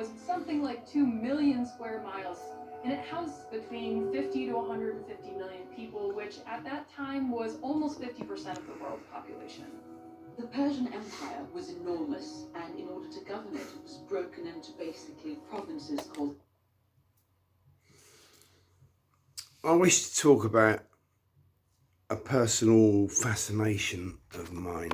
was something like 2 million square miles, and it housed between 50 to 150 million people, which at that time was almost 50% of the world's population. The Persian Empire was enormous, and in order to govern it, it was broken into basically provinces called... I wish to talk about a personal fascination of mine.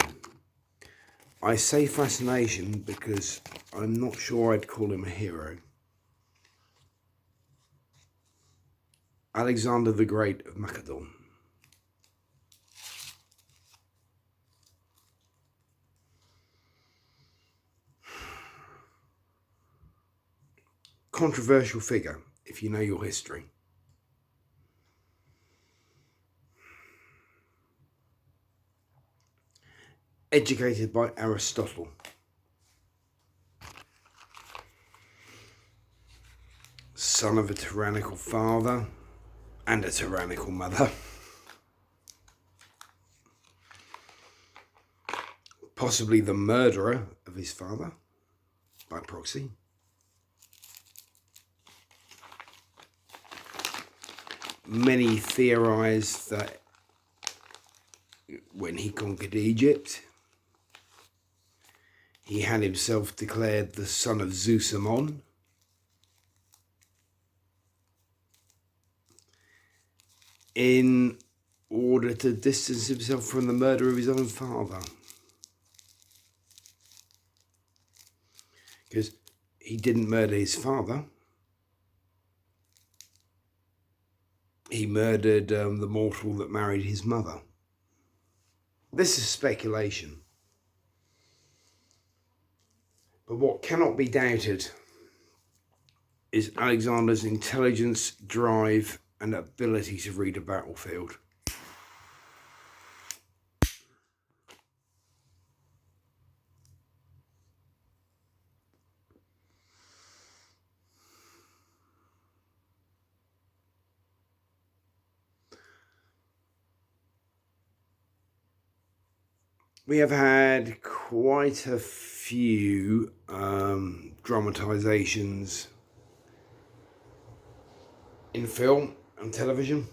I say fascination because I'm not sure I'd call him a hero. Alexander the Great of Macedon. Controversial figure, if you know your history. Educated by Aristotle. Son of a tyrannical father and a tyrannical mother. Possibly the murderer of his father by proxy. Many theorize that when he conquered Egypt, he had himself declared the son of Zeus Ammon. In order to distance himself from the murder of his own father. Because he didn't murder his father. He murdered the mortal that married his mother. This is speculation. But what cannot be doubted is Alexander's intelligence, drive, and ability to read a battlefield. We have had quite a few dramatizations in film and television,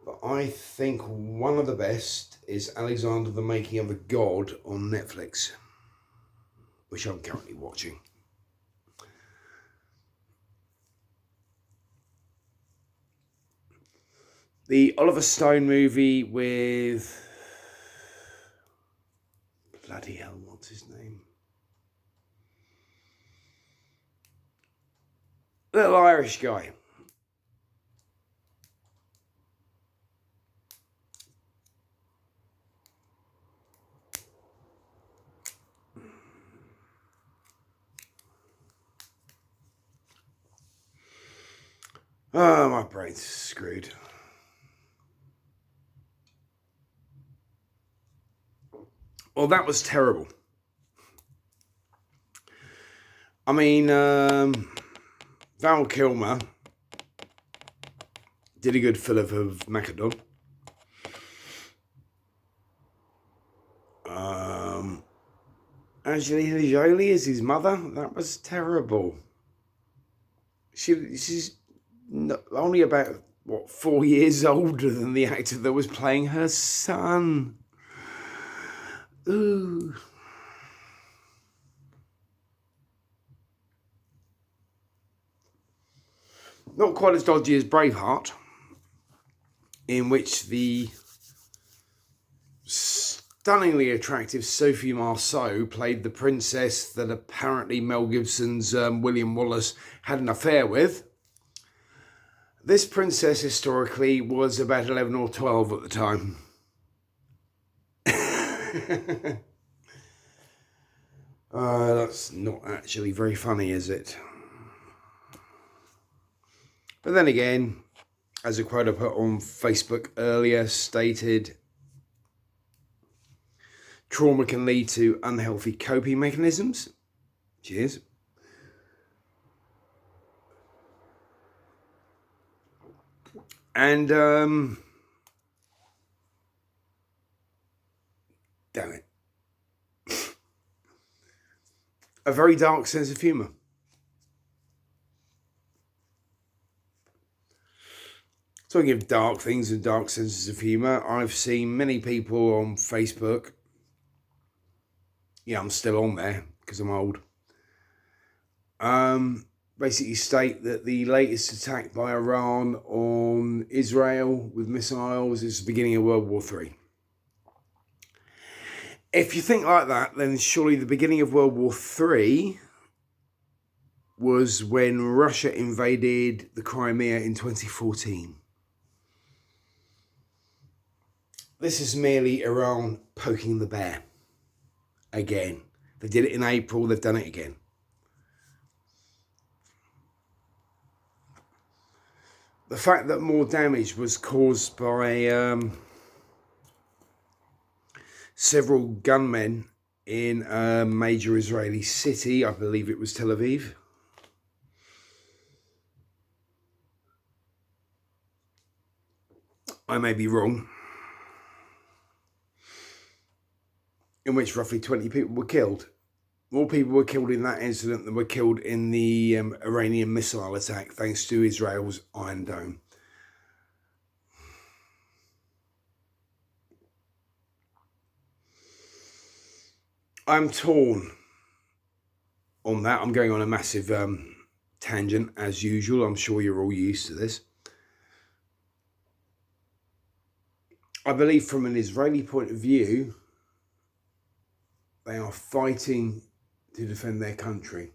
but I think one of the best is Alexander the Making of a God on Netflix, which I'm currently watching. The Oliver Stone movie with... bloody hell, what's his name? Little Irish guy. Oh, my brain's screwed. Well, that was terrible. I mean, Val Kilmer did a good Philip of Macedon. Angelina Jolie is his mother. That was terrible. She's only about, 4 years older than the actor that was playing her son. Ooh. Not quite as dodgy as Braveheart, in which the stunningly attractive Sophie Marceau played the princess that apparently Mel Gibson's William Wallace had an affair with. This princess historically was about 11 or 12 at the time. That's not actually very funny, is it? But then again, as a quote I put on Facebook earlier stated, trauma can lead to unhealthy coping mechanisms. Cheers. And, damn it. a very dark sense of humour. Talking of dark things and dark senses of humour, I've seen many people on Facebook, yeah, I'm still on there because I'm old, basically state that the latest attack by Iran on Israel with missiles is the beginning of World War III. If you think like that, then surely the beginning of World War III was when Russia invaded the Crimea in 2014. This is merely Iran poking the bear. Again. They did it in April, they've done it again. The fact that more damage was caused by several gunmen in a major Israeli city, I believe it was Tel Aviv. I may be wrong. In which roughly 20 people were killed. More people were killed in that incident than were killed in the Iranian missile attack, thanks to Israel's Iron Dome. I'm torn on that. I'm going on a massive tangent, as usual. I'm sure you're all used to this. I believe from an Israeli point of view, they are fighting to defend their country.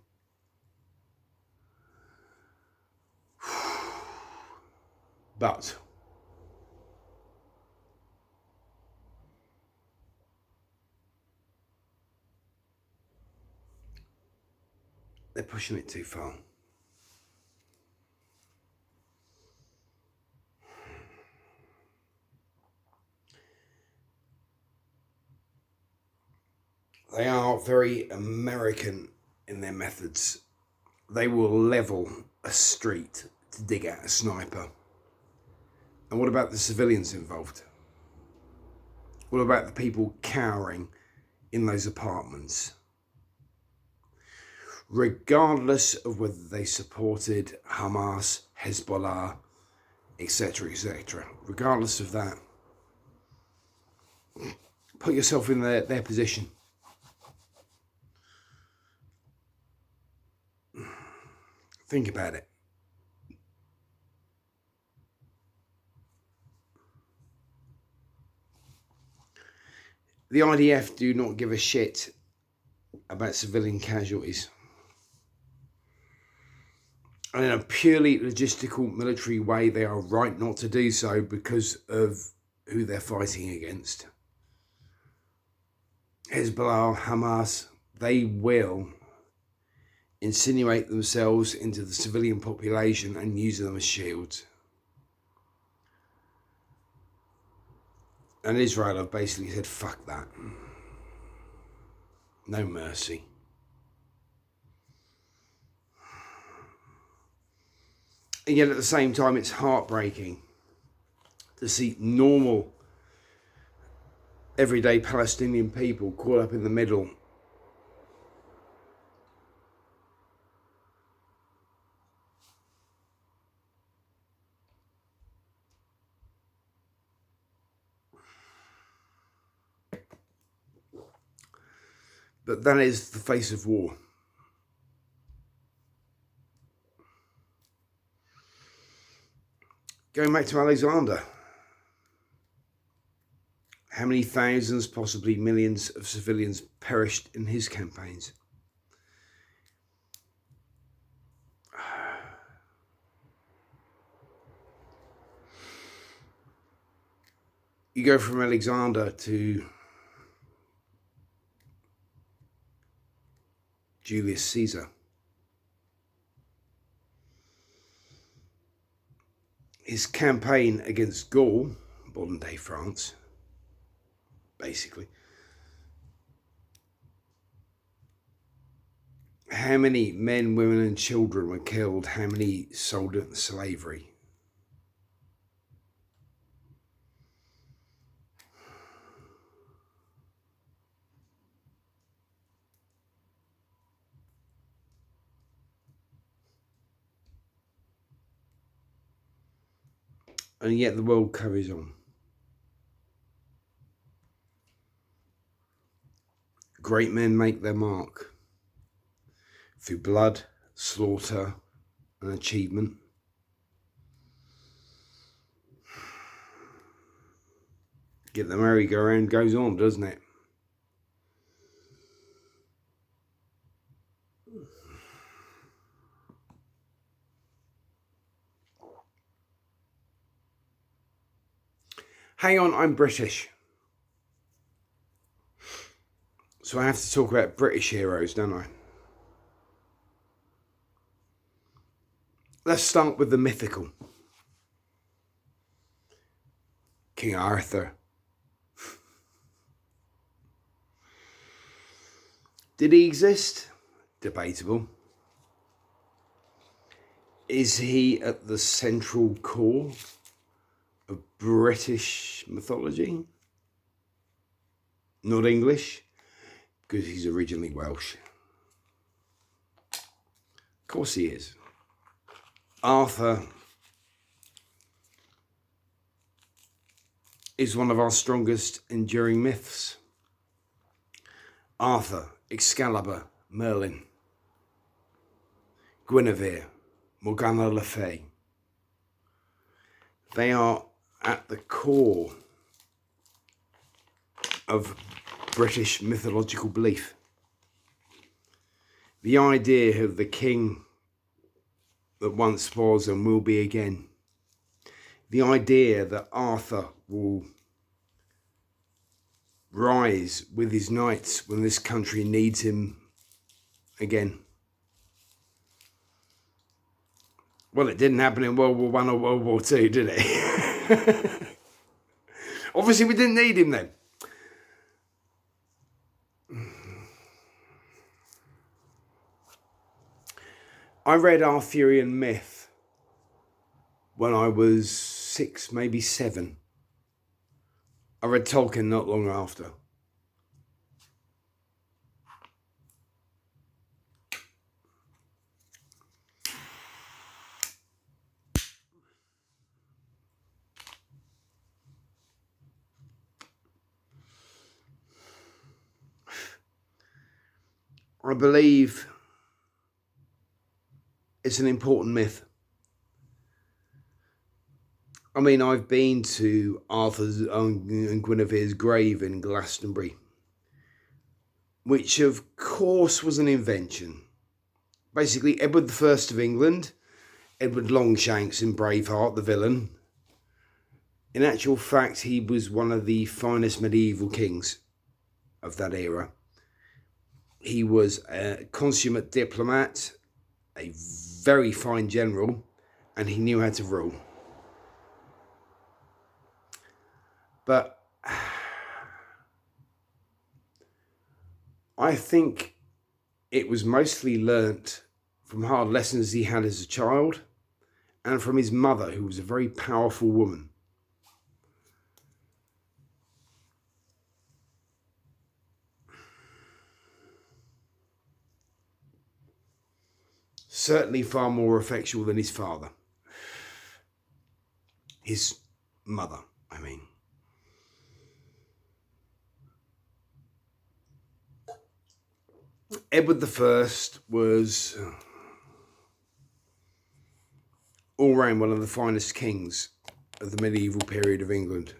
But they're pushing it too far. They are very American in their methods. They will level a street to dig out a sniper. And what about the civilians involved? What about the people cowering in those apartments? Regardless of whether they supported Hamas, Hezbollah, etc., etc. Regardless of that, put yourself in their position. Think about it. The IDF do not give a shit about civilian casualties. And in a purely logistical military way, they are right not to do so because of who they're fighting against. Hezbollah, Hamas, they will insinuate themselves into the civilian population and use them as shields. And Israel have basically said, fuck that. No mercy. And yet at the same time, it's heartbreaking to see normal, everyday Palestinian people caught up in the middle. But that is the face of war. Going back to Alexander. How many thousands, possibly millions of civilians perished in his campaigns? You go from Alexander to Julius Caesar. His campaign against Gaul, modern day France, basically. How many men, women and children were killed? How many sold into slavery? and yet the world carries on. Great men make their mark through blood, slaughter, and achievement. Yet the merry-go-round goes on, doesn't it? Hang on, I'm British. So I have to talk about British heroes, don't I? Let's start with the mythical. King Arthur. Did he exist? Debatable. Is he at the central core of British mythology? Not English, because he's originally Welsh. Of course he is. Arthur is one of our strongest enduring myths. Arthur, Excalibur, Merlin, Guinevere, Morgana Le Fay. They are at the core of British mythological belief. The idea of the king that once was and will be again. The idea that Arthur will rise with his knights when this country needs him again. Well, it didn't happen in World War I or World War II, did it? Obviously, we didn't need him then. I read Arthurian myth when I was 6, maybe 7. I read Tolkien not long after. I believe it's an important myth. I mean, I've been to Arthur's and Guinevere's grave in Glastonbury, which of course was an invention. Basically, Edward I of England, Edward Longshanks in Braveheart, the villain. In actual fact, he was one of the finest medieval kings of that era. He was a consummate diplomat, a very fine general, and he knew how to rule. But I think it was mostly learnt from hard lessons he had as a child and from his mother, who was a very powerful woman. Certainly far more effectual than his father. His mother, I mean. Edward I was all round one of the finest kings of the medieval period of England.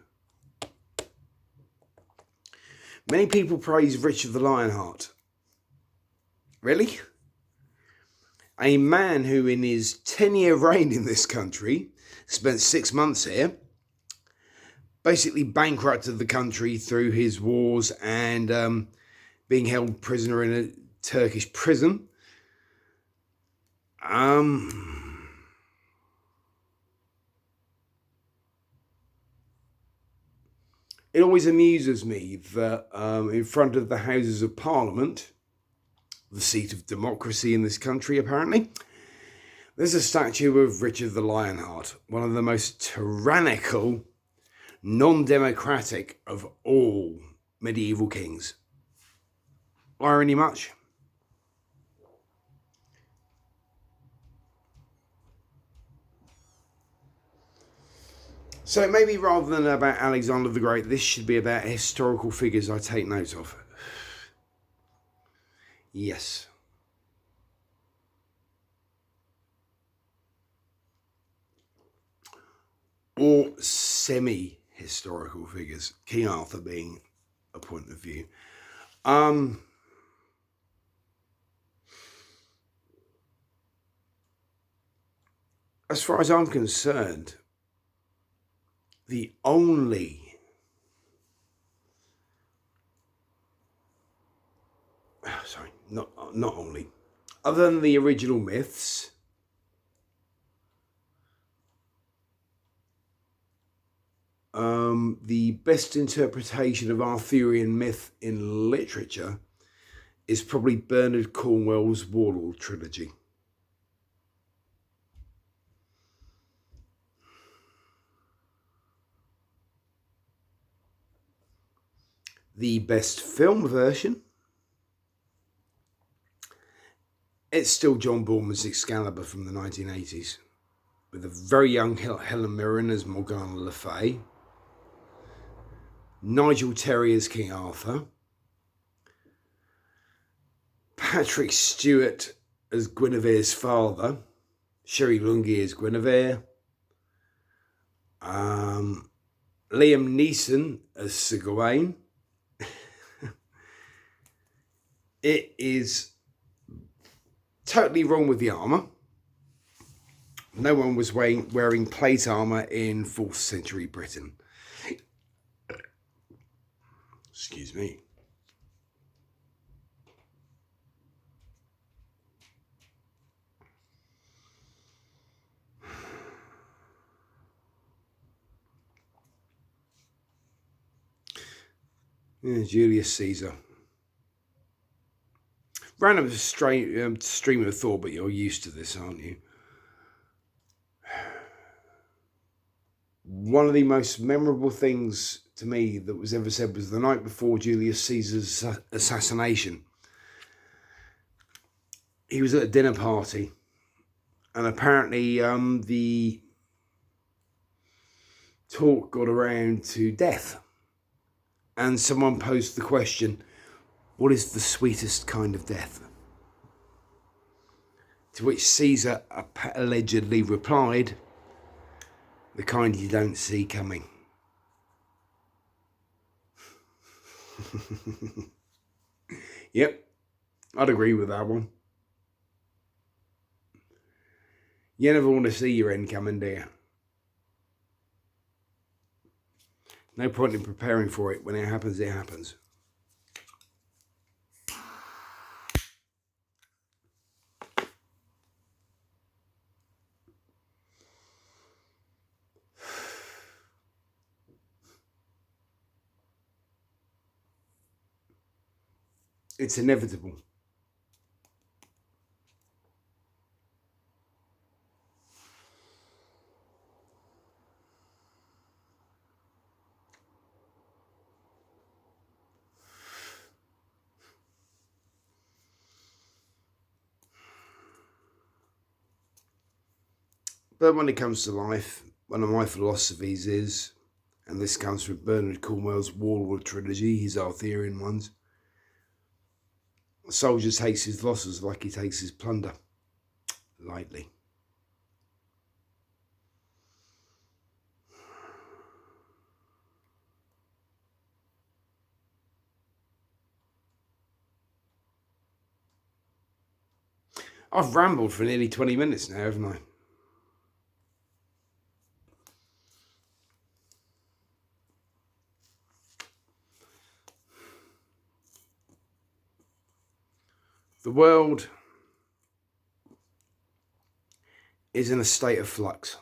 Many people praise Richard the Lionheart. Really? A man who in his 10-year reign in this country spent 6 months here, basically bankrupted the country through his wars and being held prisoner in a Turkish prison. It always amuses me that in front of the Houses of Parliament, the seat of democracy in this country apparently, there's a statue of Richard the Lionheart, one of the most tyrannical, non-democratic of all medieval kings. Irony much? So maybe rather than about Alexander the Great, this should be about historical figures I take note of. Yes. Or semi-historical figures, King Arthur being a point of view. As far as I'm concerned, the only not only, other than the original myths, the best interpretation of Arthurian myth in literature is probably Bernard Cornwell's Warlord trilogy. The best film version, it's still John Boorman's Excalibur from the 1980s, with a very young Helen Mirren as Morgana Le Fay, Nigel Terry as King Arthur, Patrick Stewart as Guinevere's father, Sherry Lungi as Guinevere, Liam Neeson as Sir Gawain. It is totally wrong with the armour. No one was wearing plate armour in 4th century Britain. Excuse me. Yeah, Julius Caesar. Random stream of thought, but you're used to this, aren't you? One of the most memorable things to me that was ever said was the night before Julius Caesar's assassination. He was at a dinner party, and apparently the talk got around to death. And someone posed the question, what is the sweetest kind of death? To which Caesar allegedly replied, the kind you don't see coming. Yep, I'd agree with that one. You never want to see your end coming, do you? No point in preparing for it. When it happens, it happens. It's inevitable. But when it comes to life, one of my philosophies is, and this comes from Bernard Cornwell's Warlord trilogy, his Arthurian ones, a soldier takes his losses like he takes his plunder, lightly. I've rambled for nearly 20 minutes now, haven't I? The world is in a state of flux.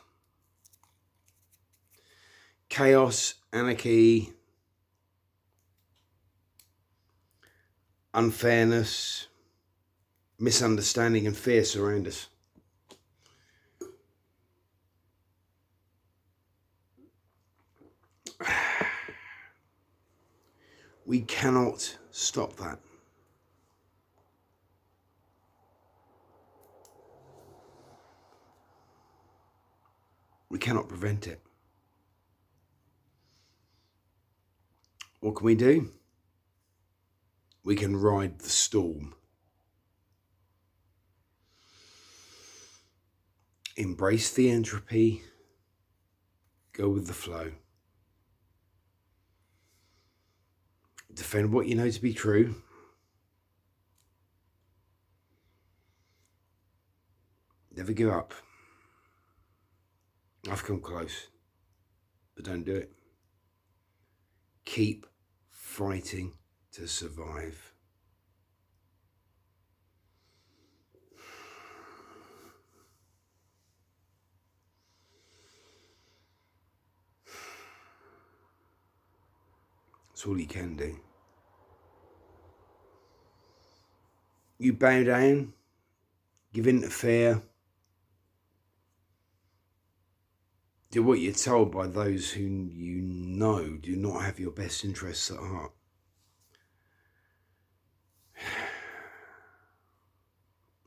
Chaos, anarchy, unfairness, misunderstanding and fear surround us. We cannot stop that. We cannot prevent it. What can we do? We can ride the storm. Embrace the entropy. Go with the flow. Defend what you know to be true. Never give up. I've come close, but don't do it. Keep fighting to survive. That's all you can do. You bow down, give in to fear, do what you're told by those who you know do not have your best interests at heart.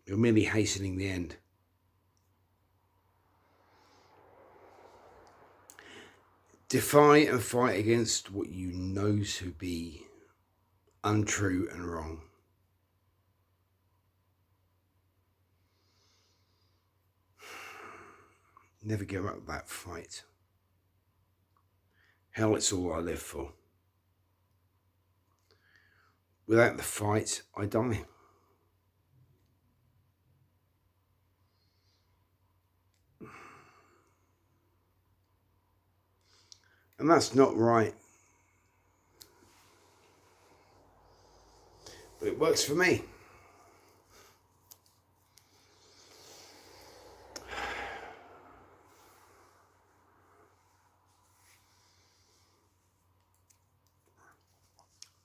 You're merely hastening the end. Defy and fight against what you know to be untrue and wrong. Never give up that fight. Hell, it's all I live for. Without the fight, I die. And that's not right. But it works for me.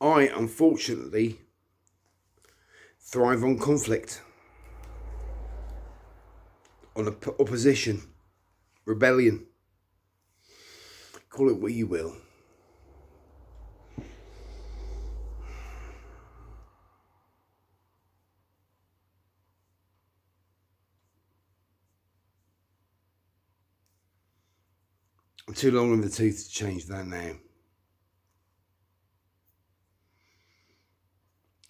I, unfortunately, thrive on conflict, on opposition, rebellion. Call it what you will. I'm too long in the tooth to change that now.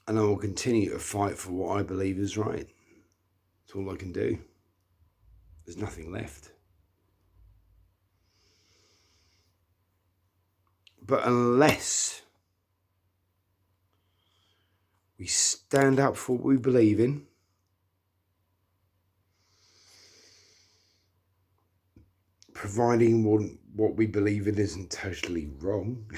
And I will continue to fight for what I believe is right. That's all I can do. There's nothing left. But unless we stand up for what we believe in, providing what we believe in isn't totally wrong,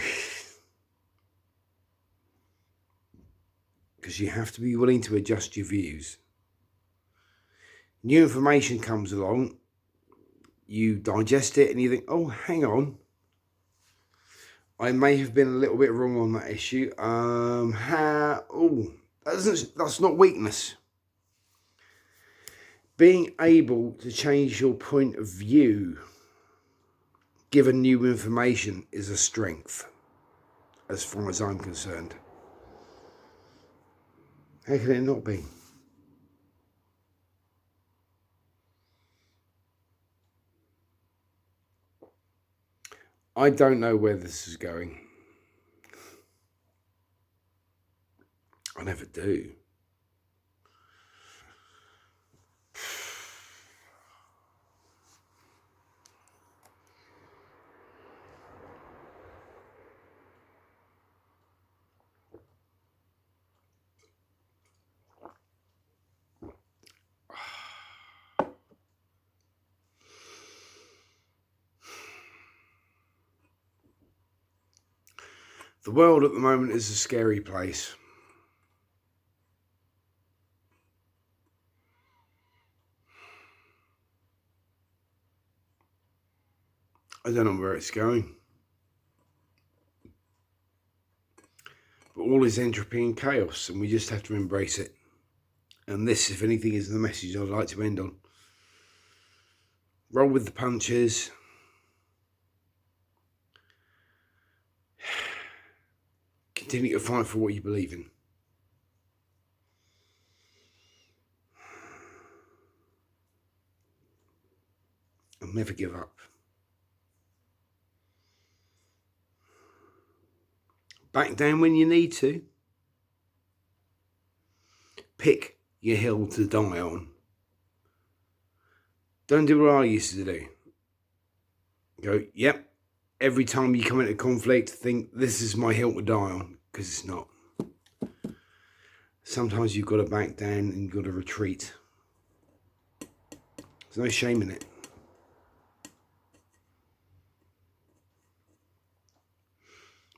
because you have to be willing to adjust your views. New information comes along, you digest it and you think, oh, hang on, I may have been a little bit wrong on that issue. That's not weakness. Being able to change your point of view given new information is a strength, as far as I'm concerned. How can it not be? I don't know where this is going. I never do. The world at the moment is a scary place. I don't know where it's going. But all is entropy and chaos, and we just have to embrace it. And this, if anything, is the message I'd like to end on. Roll with the punches. Continue to fight for what you believe in. And never give up. back down when you need to. Pick your hill to die on. Don't do what I used to do. Go, yep, every time you come into conflict, think this is my hill to die on, because it's not. Sometimes you've got to back down and you've got to retreat. There's no shame in it.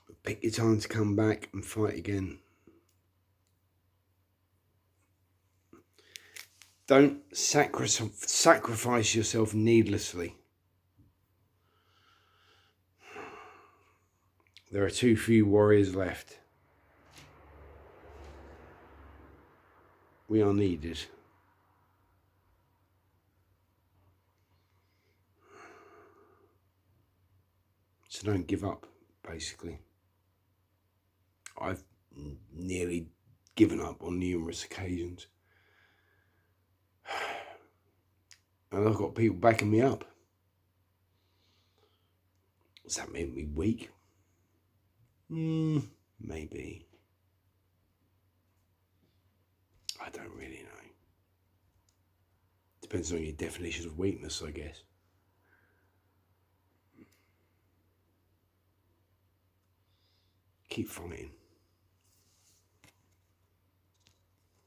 But pick your time to come back and fight again. Don't sacrifice yourself needlessly. There are too few warriors left. We are needed. So don't give up, basically. I've nearly given up on numerous occasions. And I've got people backing me up. Does that make me weak? Maybe. I don't really know. Depends on your definition of weakness, I guess. Keep fighting.